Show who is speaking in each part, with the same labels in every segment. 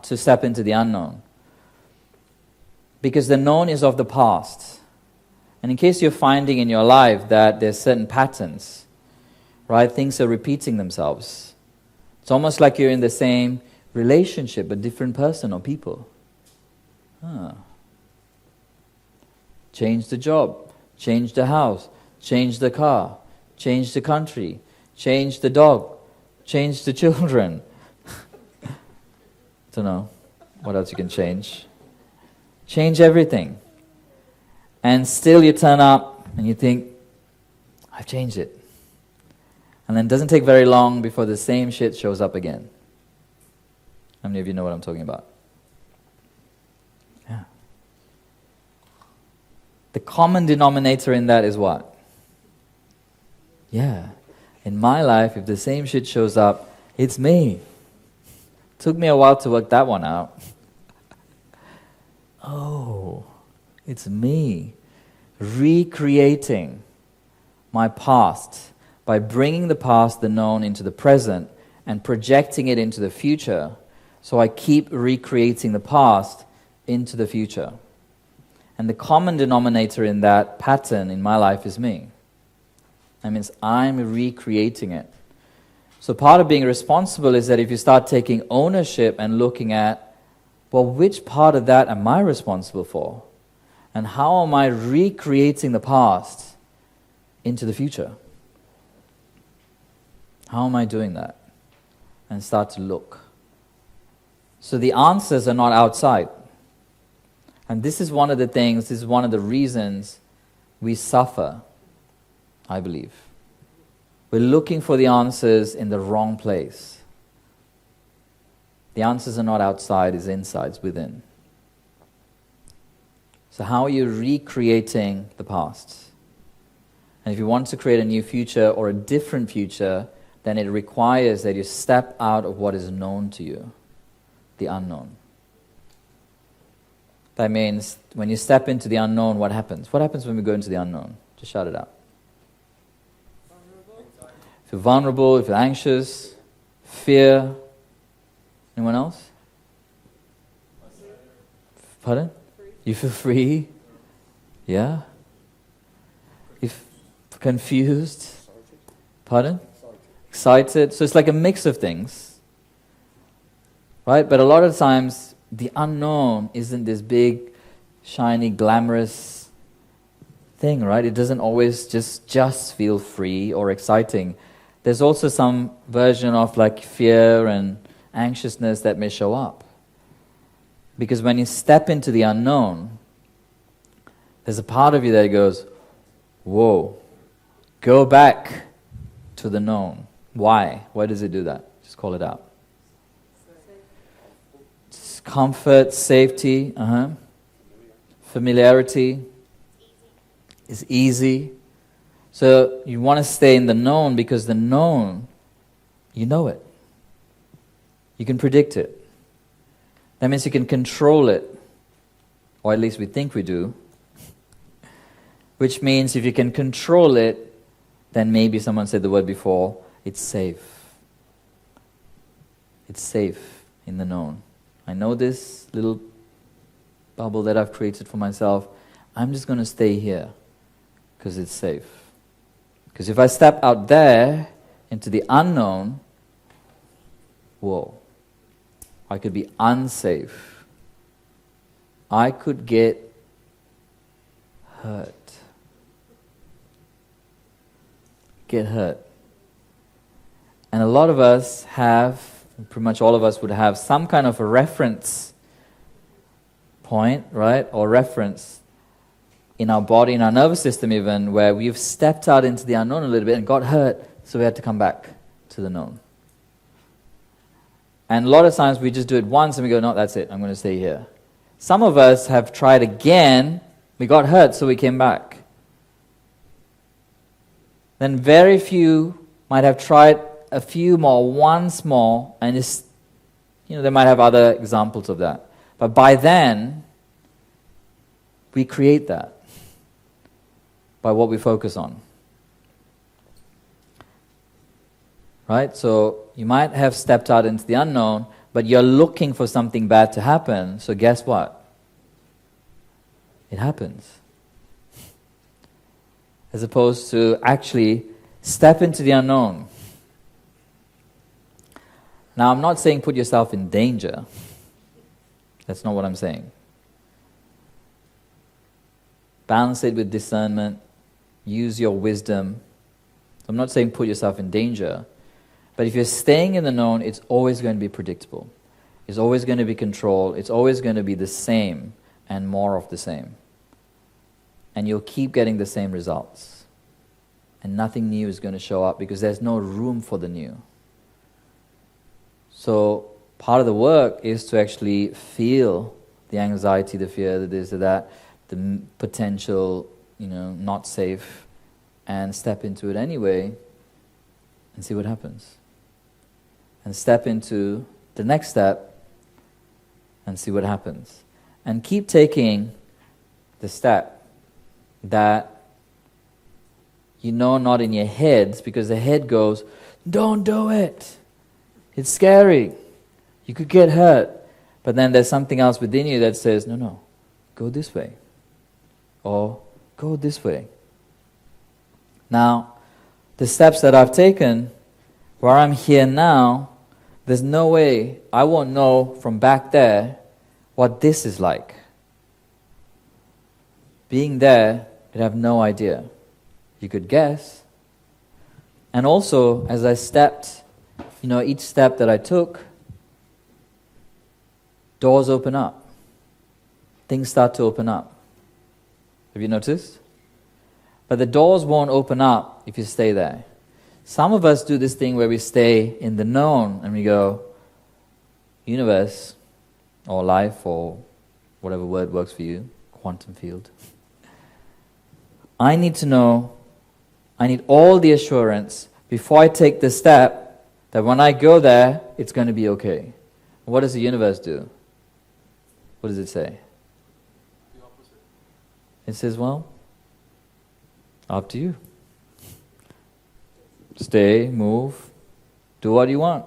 Speaker 1: to step into the unknown? Because the known is of the past. And in case you're finding in your life that there's certain patterns, right? Things are repeating themselves. It's almost like you're in the same relationship, but different person or people. Change the job, change the house, change the car, change the country, change the dog, change the children. Don't know what else you can change. Change everything. And still you turn up and you think, I've changed it. And then it doesn't take very long before the same shit shows up again. How many of you know what I'm talking about? Yeah. The common denominator in that is what? Yeah. In my life, if the same shit shows up, it's me. Took me a while to work that one out. Oh, it's me recreating my past by bringing the past, the known, into the present and projecting it into the future. So I keep recreating the past into the future. And the common denominator in that pattern in my life is me. That means I'm recreating it. So part of being responsible is that if you start taking ownership and looking at, well, which part of that am I responsible for? And how am I recreating the past into the future? How am I doing that? And start to look. So the answers are not outside. And this is one of the things, this is one of the reasons we suffer, I believe. We're looking for the answers in the wrong place. The answers are not outside, it's inside, it's within. So how are you recreating the past? And if you want to create a new future or a different future, then it requires that you step out of what is known to you, the unknown. That means when you step into the unknown, what happens? What happens when we go into the unknown? Just shout it out. If you're vulnerable, if you're anxious, fear. Anyone else? Pardon? You feel free? Yeah? If confused? Pardon? Excited. So it's like a mix of things. Right? But a lot of times, the unknown isn't this big, shiny, glamorous thing, right? It doesn't always just feel free or exciting. There's also some version of like fear and anxiousness that may show up. Because when you step into the unknown, there's a part of you that goes, whoa, go back to the known. Why? Why does it do that? Just call it out. It's comfort, safety, familiarity. It's easy. So you want to stay in the known because the known, you know it. You can predict it. That means you can control it. Or at least we think we do. Which means if you can control it, then maybe someone said the word before, it's safe. It's safe in the known. I know this little bubble that I've created for myself. I'm just going to stay here because it's safe. Because if I step out there into the unknown, whoa, I could be unsafe. I could get hurt. Get hurt. And a lot of us have, pretty much all of us would have some kind of a reference point, right? Or reference in our body, in our nervous system even, where we've stepped out into the unknown a little bit and got hurt, so we had to come back to the known. And a lot of times we just do it once and we go, no, that's it, I'm going to stay here. Some of us have tried again, we got hurt, so we came back. Then very few might have tried a few more, once more, and it's, they might have other examples of that. But by then, we create that by what we focus on. Right? So you might have stepped out into the unknown, But you're looking for something bad to happen, so guess what? It happens. As opposed to actually step into the unknown. Now, I'm not saying put yourself in danger. That's not what I'm saying. Balance it with discernment. Use your wisdom. I'm not saying put yourself in danger. But if you're staying in the known, it's always going to be predictable. It's always going to be controlled. It's always going to be the same and more of the same. And you'll keep getting the same results. And nothing new is going to show up because there's no room for the new. So part of the work is to actually feel the anxiety, the fear, the this, the that, the potential, not safe, and step into it anyway and see what happens. And step into the next step and see what happens. And keep taking the step that not in your heads, because the head goes, don't do it. It's scary. You could get hurt. But then there's something else within you that says, no, go this way. Or go this way. Now, the steps that I've taken, where I'm here now, there's no way I won't know from back there what this is like. Being there, you'd have no idea. You could guess. And also, as I stepped, each step that I took, doors open up. Things start to open up. Have you noticed? But the doors won't open up if you stay there. Some of us do this thing where we stay in the known and we go, universe, or life, or whatever word works for you, quantum field. I need to know, I need all the assurance before I take the step that when I go there, it's going to be okay. What does the universe do? What does it say?
Speaker 2: The opposite.
Speaker 1: It says, well, up to you. Stay, move, do what you want.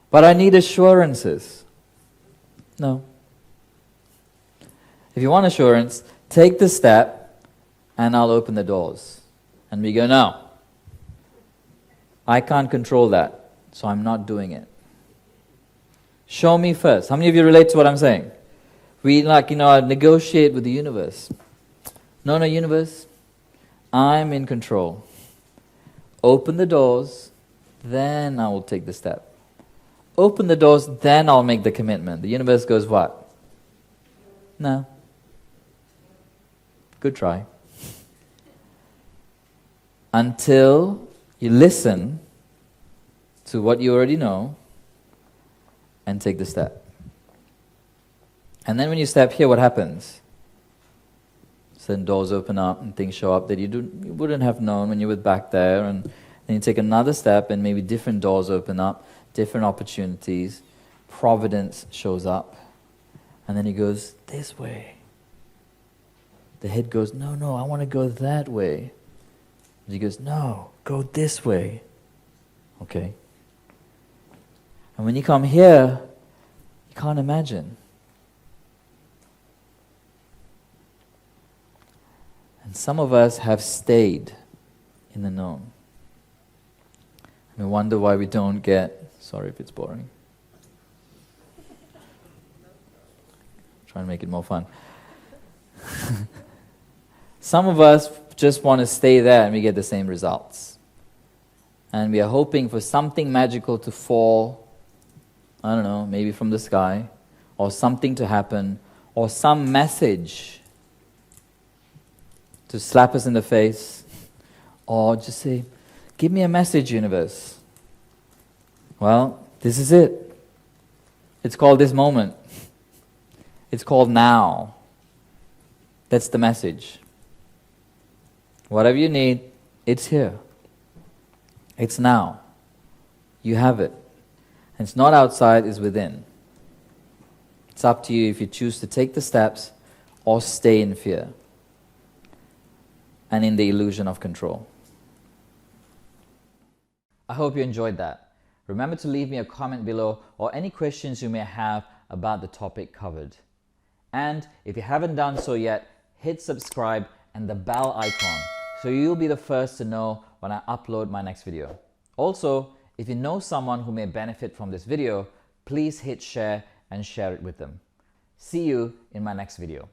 Speaker 1: But I need assurances. No. If you want assurance, take the step and I'll open the doors. And we go, no. I can't control that, so I'm not doing it. Show me first. How many of you relate to what I'm saying? We negotiate with the universe. No, universe, I'm in control. Open the doors, then I will take the step. Open the doors, then I'll make the commitment. The universe goes, what? No. Good try. Until you listen to what you already know and take the step. And then when you step here, what happens? Then doors open up and things show up that you wouldn't have known when you were back there. And then you take another step and maybe different doors open up, different opportunities. Providence shows up. And then he goes, this way. The head goes, no, I want to go that way. And he goes, no, go this way. Okay. And when you come here, you can't imagine. And some of us have stayed in the known. And we wonder why we don't get, sorry if it's boring. Try and make it more fun. Some of us just want to stay there and we get the same results. And we are hoping for something magical to fall, I don't know, maybe from the sky, or something to happen, or some message to slap us in the face, or just say, give me a message, universe. Well, this is it. It's called this moment. It's called now. That's the message. Whatever you need, it's here. It's now. You have it. And it's not outside, it's within. It's up to you if you choose to take the steps or stay in fear and in the illusion of control. I hope you enjoyed that. Remember to leave me a comment below or any questions you may have about the topic covered. And if you haven't done so yet, hit subscribe and the bell icon so you'll be the first to know when I upload my next video. Also, if you know someone who may benefit from this video, please hit share and share it with them. See you in my next video.